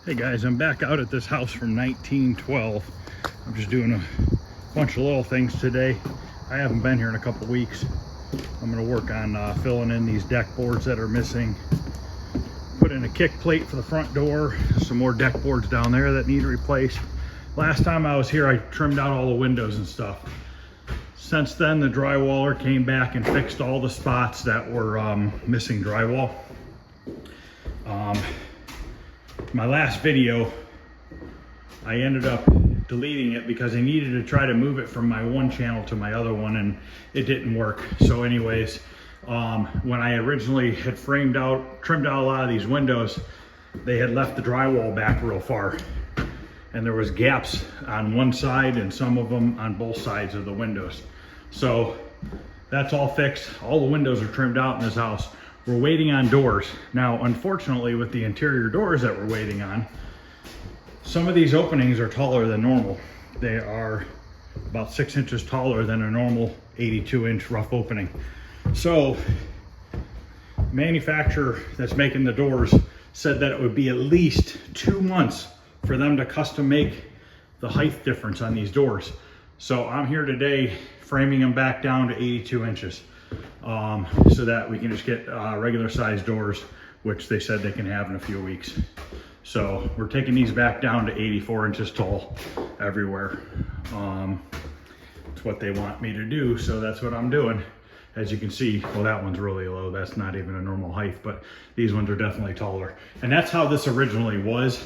Hey guys, I'm back out at this house from 1912. I'm just doing a bunch of little things today. I haven't been here in a couple weeks. I'm going to work on filling in these deck boards that are missing. Put in a kick plate for the front door. Some more deck boards down there that need replaced. Last time I was here, I trimmed out all the windows and stuff. Since then, the drywaller came back and fixed all the spots that were missing drywall. My last video, I ended up deleting it because I needed to try to move it from my one channel to my other one, and it didn't work. So anyways, when I originally had trimmed out a lot of these windows, they had left the drywall back real far, and there was gaps on one side and some of them on both sides of the windows. So that's all fixed. All the windows are trimmed out in this house. We're waiting on doors. Now, unfortunately, with the interior doors that we're waiting on, some of these openings are taller than normal. They are about 6 inches taller than a normal 82-inch rough opening. So, manufacturer that's making the doors said that it would be at least 2 months for them to custom make the height difference on these doors. So I'm here today framing them back down to 82 inches. So that we can just get regular size doors, which they said they can have in a few weeks. So we're taking these back down to 84 inches tall everywhere. It's what they want me to do, so that's what I'm doing. As you can see, well, that one's really low. That's not even a normal height, but these ones are definitely taller. And that's how this originally was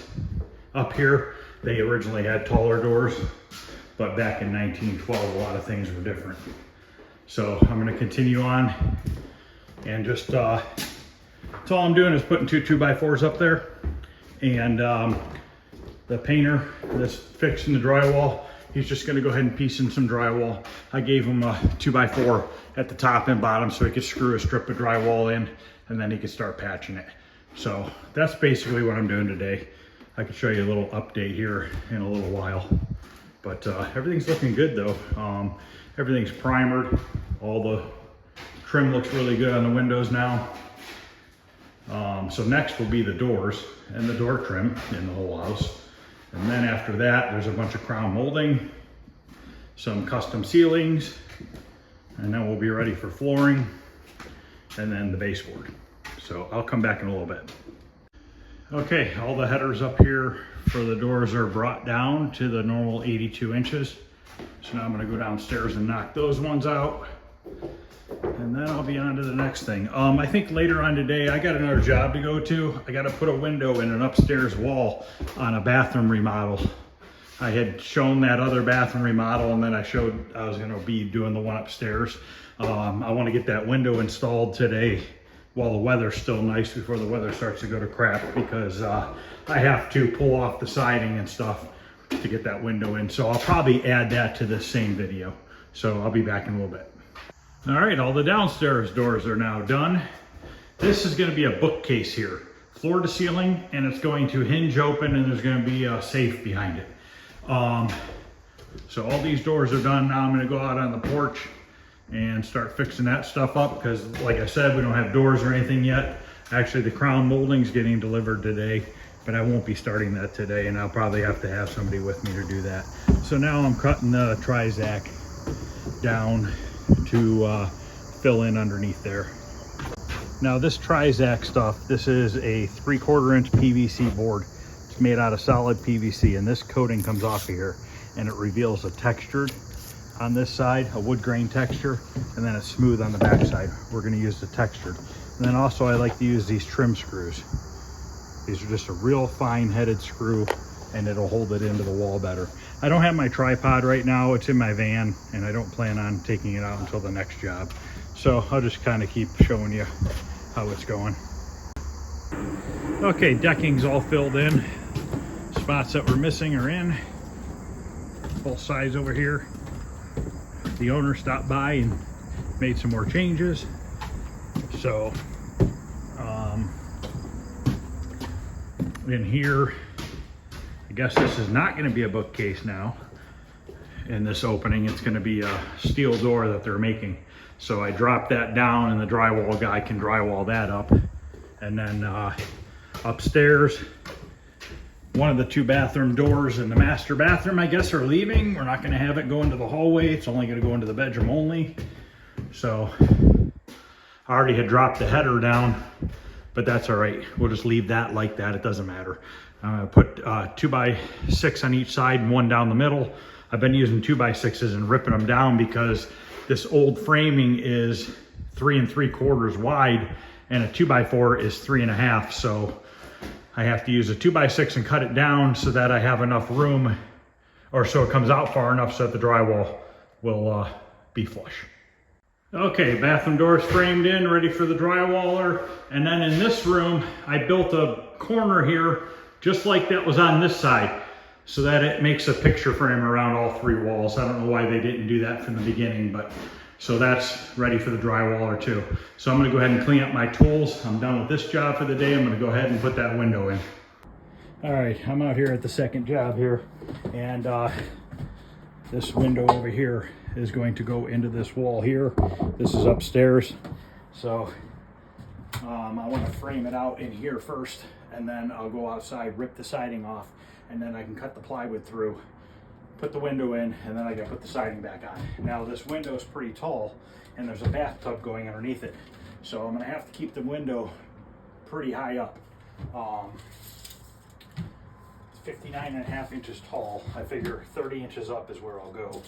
up here. They originally had taller doors, but back in 1912, a lot of things were different. So I'm going to continue on and just, that's all I'm doing is putting two 2x4s up there. And the painter that's fixing the drywall, he's just going to go ahead and piece in some drywall. I gave him a 2x4 at the top and bottom so he could screw a strip of drywall in, and then he could start patching it. So that's basically what I'm doing today. I could show you a little update here in a little while. But everything's looking good though. Everything's primered. All the trim looks really good on the windows now. So next will be the doors and the door trim in the whole house. And then after that, there's a bunch of crown molding, some custom ceilings, and then we'll be ready for flooring and then the baseboard. So I'll come back in a little bit. Okay, all the headers up here for the doors are brought down to the normal 82 inches. So now I'm gonna go downstairs and knock those ones out. And then I'll be on to the next thing. I think later on today, I got another job to go to. I gotta put a window in an upstairs wall on a bathroom remodel. I had shown that other bathroom remodel, and then I showed I was gonna be doing the one upstairs. I wanna get that window installed today while the weather's still nice before the weather starts to go to crap, because I have to pull off the siding and stuff to get that window in. So I'll probably add that to this same video. So I'll be back in a little bit. All right, all the downstairs doors are now done. This is gonna be a bookcase here, floor to ceiling, and it's going to hinge open, and there's gonna be a safe behind it. So all these doors are done. Now I'm gonna go out on the porch and start fixing that stuff up, because like I said, we don't have doors or anything yet. Actually, the crown molding's getting delivered today, but I won't be starting that today, and I'll probably have to have somebody with me to do that. So now I'm cutting the Trizac down to fill in underneath there. Now this Trizac stuff, this is a 3/4 inch PVC board. It's made out of solid PVC, and this coating comes off of here, and it reveals a textured on this side, a wood grain texture, and then it's smooth on the back side. We're going to use the textured. And then also I like to use these trim screws. These are just a real fine headed screw, and it'll hold it into the wall better. I don't have my tripod right now. It's in my van, and I don't plan on taking it out until the next job. So I'll just kind of keep showing you how it's going. Okay, decking's all filled in. Spots that were missing are in. Both sides over here. The owner stopped by and made some more changes. So in here, I guess this is not going to be a bookcase now. In this opening, it's going to be a steel door that they're making. So I dropped that down, and the drywall guy can drywall that up. And then upstairs, one of the 2 bathroom doors in the master bathroom, I guess, are leaving. We're not going to have it go into the hallway. It's only going to go into the bedroom only. So I already had dropped the header down, but that's all right. We'll just leave that like that. It doesn't matter. Put 2x6 on each side and 1 down the middle. I've been using 2x6s and ripping them down because this old framing is 3 3/4 wide and a 2x4 is 3.5. So I have to use a 2x6 and cut it down so that I have enough room, or so it comes out far enough so that the drywall will be flush. Okay, bathroom doors framed in, ready for the drywaller. And then in this room, I built a corner here, just like that was on this side, so that it makes a picture frame around all 3 walls. I don't know why they didn't do that from the beginning, but so that's ready for the drywaller too. So I'm gonna go ahead and clean up my tools. I'm done with this job for the day. I'm gonna go ahead and put that window in. All right, I'm out here at the second job here, and this window over here is going to go into this wall here. This is upstairs. So I want to frame it out in here first, and then I'll go outside, rip the siding off, and then I can cut the plywood through, put the window in, and then I can put the siding back on. Now this window is pretty tall, and there's a bathtub going underneath it. So I'm gonna have to keep the window pretty high up. 59.5 inches tall. I figure 30 inches up is where I'll go.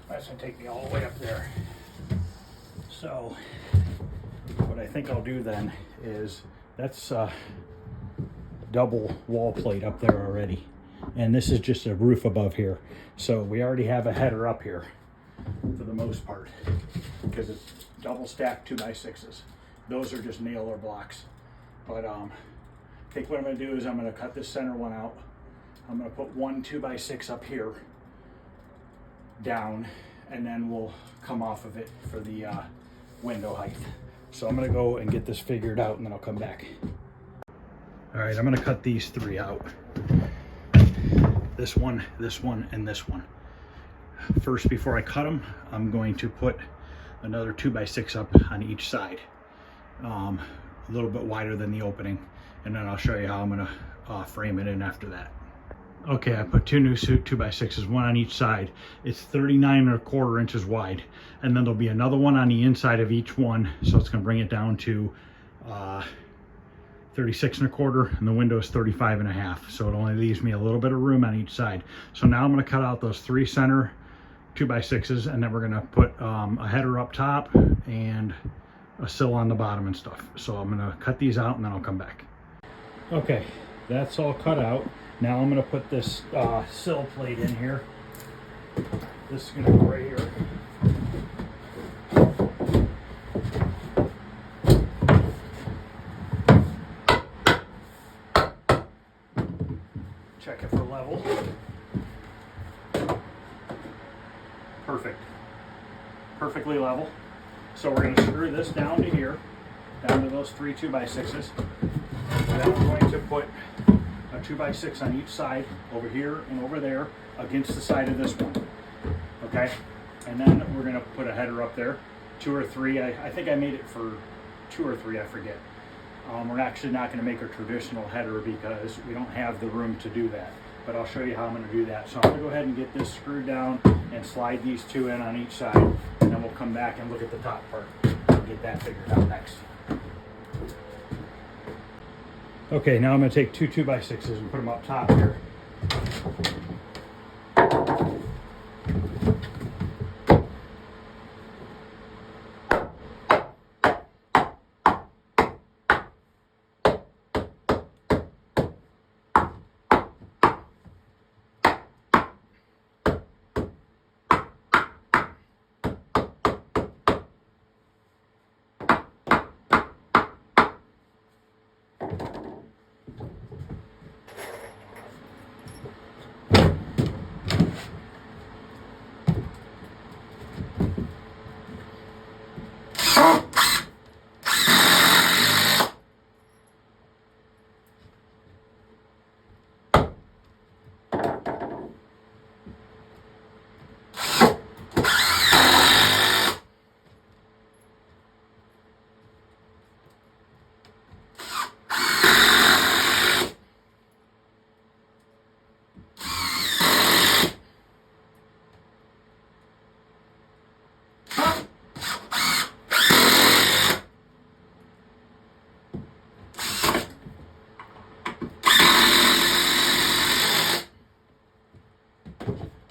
That's gonna take me all the way up there. So what I think I'll do then is, that's double wall plate up there already. And this is just a roof above here. So we already have a header up here for the most part, because it's double stacked 2x6s. Those are just nailer blocks. But I think what I'm gonna do is I'm gonna cut this center one out. I'm gonna put 1 2x6 up here down, and then we'll come off of it for the window height. So I'm gonna go and get this figured out, and then I'll come back. All right, I'm gonna cut these 3 out. This one, and this one. First, before I cut them, I'm going to put another 2x6 up on each side, a little bit wider than the opening, and then I'll show you how I'm gonna frame it in after that. Okay, I put 2 new 2x6s, 1 on each side. It's 39.25 inches wide, and then there'll be another one on the inside of each one, so it's gonna bring it down to 36.25, and the window is 35.5. So it only leaves me a little bit of room on each side. So now I'm gonna cut out those 3 center 2x6s, and then we're gonna put a header up top and a sill on the bottom and stuff. So I'm gonna cut these out, and then I'll come back. Okay, that's all cut out. Now I'm gonna put this sill plate in here. This is gonna go right here. Check it for level. Perfect. Perfectly level. So we're going to screw this down to here, down to those 3 2x6s. And then we're going to put a 2x6 on each side, over here and over there, against the side of this one. Okay? And then we're going to put a header up there, 2 or 3. I think I made it for 2 or 3, I forget. We're actually not going to make a traditional header because we don't have the room to do that. But I'll show you how I'm going to do that. So I'm going to go ahead and get this screwed down and slide these 2 in on each side. And then we'll come back and look at the top part and get that figured out next. Okay, now I'm going to take 2 2x6s and put them up top here.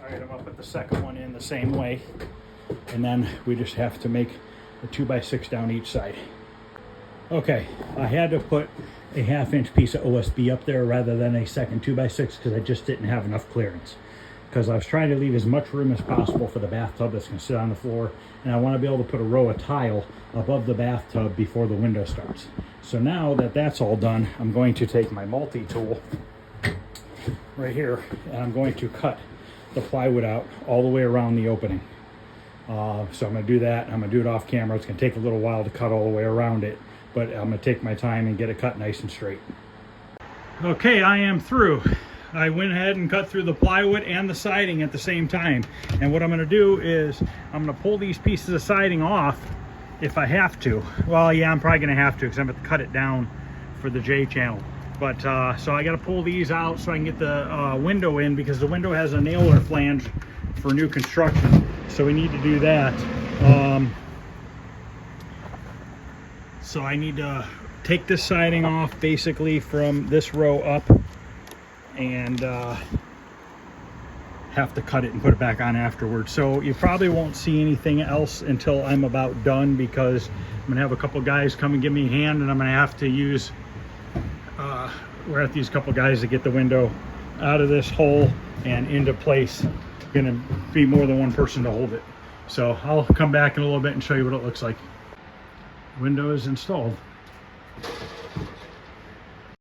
All right, I'm gonna put the second one in the same way, and then we just have to make a 2x6 down each side. Okay, I had to put a 1/2 inch piece of OSB up there rather than a second 2x6 because I just didn't have enough clearance. Because I was trying to leave as much room as possible for the bathtub that's going to sit on the floor, and I want to be able to put a row of tile above the bathtub before the window starts. So now that that's all done, I'm going to take my multi-tool right here, and I'm going to cut the plywood out all the way around the opening. So I'm going to do that. I'm going to do it off camera. It's going to take a little while to cut all the way around it, but I'm going to take my time and get it cut nice and straight. Okay, I am through. I went ahead and cut through the plywood and the siding at the same time. And what I'm going to do is I'm going to pull these pieces of siding off if I have to. Well, yeah, I'm probably going to have to because I'm going to cut it down for the J channel. But so I got to pull these out so I can get the window in, because the window has a nailer flange for new construction. So we need to do that. So I need to take this siding off basically from this row up, and have to cut it and put it back on afterwards. So you probably won't see anything else until I'm about done, because I'm gonna have a couple guys come and give me a hand, and I'm gonna have to use we're at these couple guys to get the window out of this hole and into place. Gonna be more than one person to hold it. So I'll come back in a little bit and show you what it looks like. Window is installed.